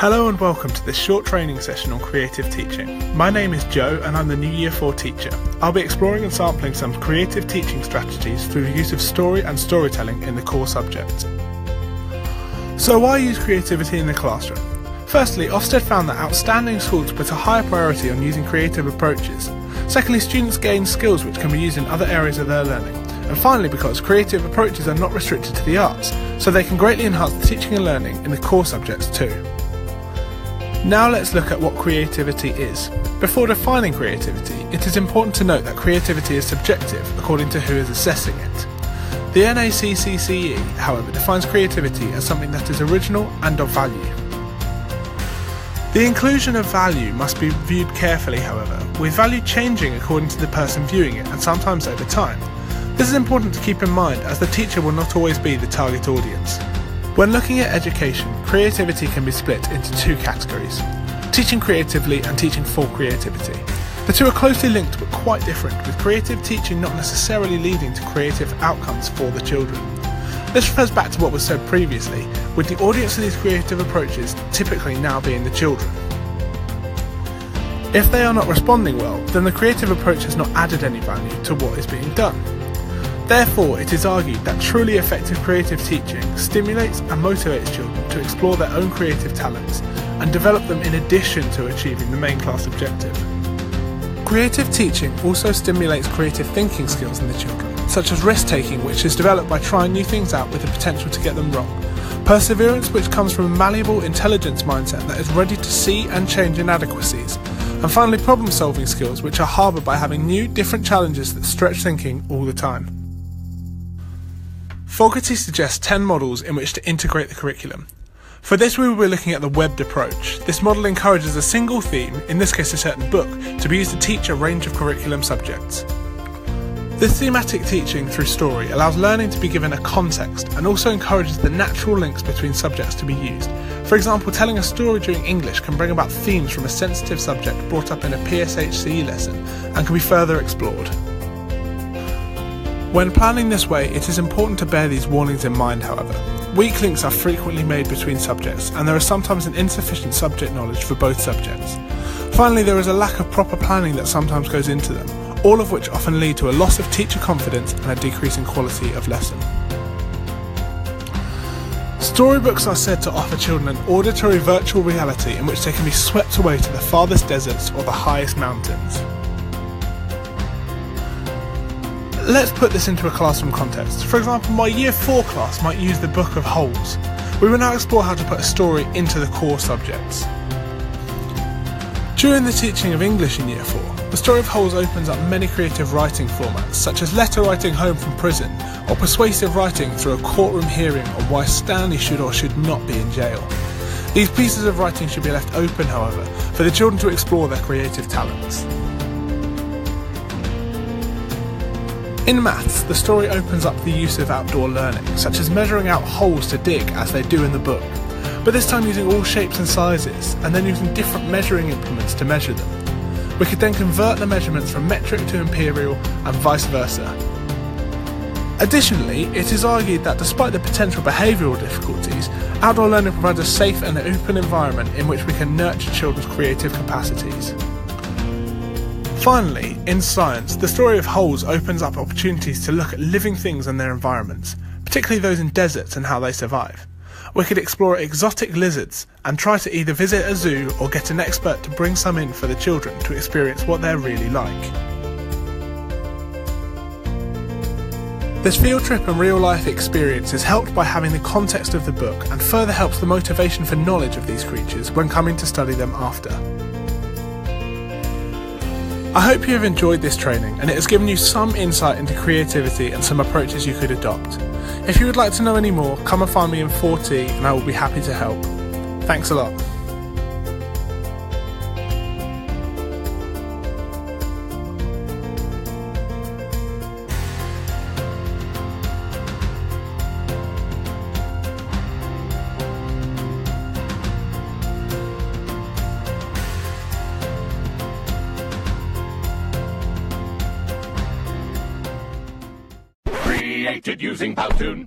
Hello and welcome to this short training session on creative teaching. My name is Joe and I'm the new Year 4 teacher. I'll be exploring and sampling some creative teaching strategies through the use of story and storytelling in the core subject. So why use creativity in the classroom? Firstly, Ofsted found that outstanding schools put a higher priority on using creative approaches. Secondly, students gain skills which can be used in other areas of their learning. And finally, because creative approaches are not restricted to the arts, so they can greatly enhance the teaching and learning in the core subjects too. Now let's look at what creativity is. Before defining creativity, it is important to note that creativity is subjective according to who is assessing it. The NACCCE, however, defines creativity as something that is original and of value. The inclusion of value must be viewed carefully, however, with value changing according to the person viewing it and sometimes over time. This is important to keep in mind as the teacher will not always be the target audience. When looking at education, creativity can be split into two categories: teaching creatively and teaching for creativity. The two are closely linked but quite different, with creative teaching not necessarily leading to creative outcomes for the children. This refers back to what was said previously, with the audience of these creative approaches typically now being the children. If they are not responding well, then the creative approach has not added any value to what is being done. Therefore, it is argued that truly effective creative teaching stimulates and motivates children to explore their own creative talents and develop them in addition to achieving the main class objective. Creative teaching also stimulates creative thinking skills in the children, such as risk-taking, which is developed by trying new things out with the potential to get them wrong. Perseverance, which comes from a malleable intelligence mindset that is ready to see and change inadequacies. And finally, problem-solving skills, which are harboured by having new, different challenges that stretch thinking all the time. Fogarty suggests 10 models in which to integrate the curriculum. For this we will be looking at the webbed approach. This model encourages a single theme, in this case a certain book, to be used to teach a range of curriculum subjects. This thematic teaching through story allows learning to be given a context and also encourages the natural links between subjects to be used. For example, telling a story during English can bring about themes from a sensitive subject brought up in a PSHCE lesson and can be further explored. When planning this way, it is important to bear these warnings in mind, however. Weak links are frequently made between subjects, and there is sometimes an insufficient subject knowledge for both subjects. Finally, there is a lack of proper planning that sometimes goes into them, all of which often lead to a loss of teacher confidence and a decrease in quality of lesson. Storybooks are said to offer children an auditory virtual reality in which they can be swept away to the farthest deserts or the highest mountains. Let's put this into a classroom context. For example, my Year 4 class might use the Book of Holes. We will now explore how to put a story into the core subjects. During the teaching of English in Year 4, the story of Holes opens up many creative writing formats, such as letter writing home from prison, or persuasive writing through a courtroom hearing on why Stanley should or should not be in jail. These pieces of writing should be left open, however, for the children to explore their creative talents. In maths, the story opens up the use of outdoor learning, such as measuring out holes to dig as they do in the book, but this time using all shapes and sizes, and then using different measuring implements to measure them. We could then convert the measurements from metric to imperial and vice versa. Additionally, it is argued that despite the potential behavioural difficulties, outdoor learning provides a safe and open environment in which we can nurture children's creative capacities. Finally, in science, the story of Holes opens up opportunities to look at living things and their environments, particularly those in deserts and how they survive. We could explore exotic lizards and try to either visit a zoo or get an expert to bring some in for the children to experience what they're really like. This field trip and real life experience is helped by having the context of the book and further helps the motivation for knowledge of these creatures when coming to study them after. I hope you have enjoyed this training and it has given you some insight into creativity and some approaches you could adopt. If you would like to know any more, come and find me in 4T and I will be happy to help. Thanks a lot. Created using Powtoon.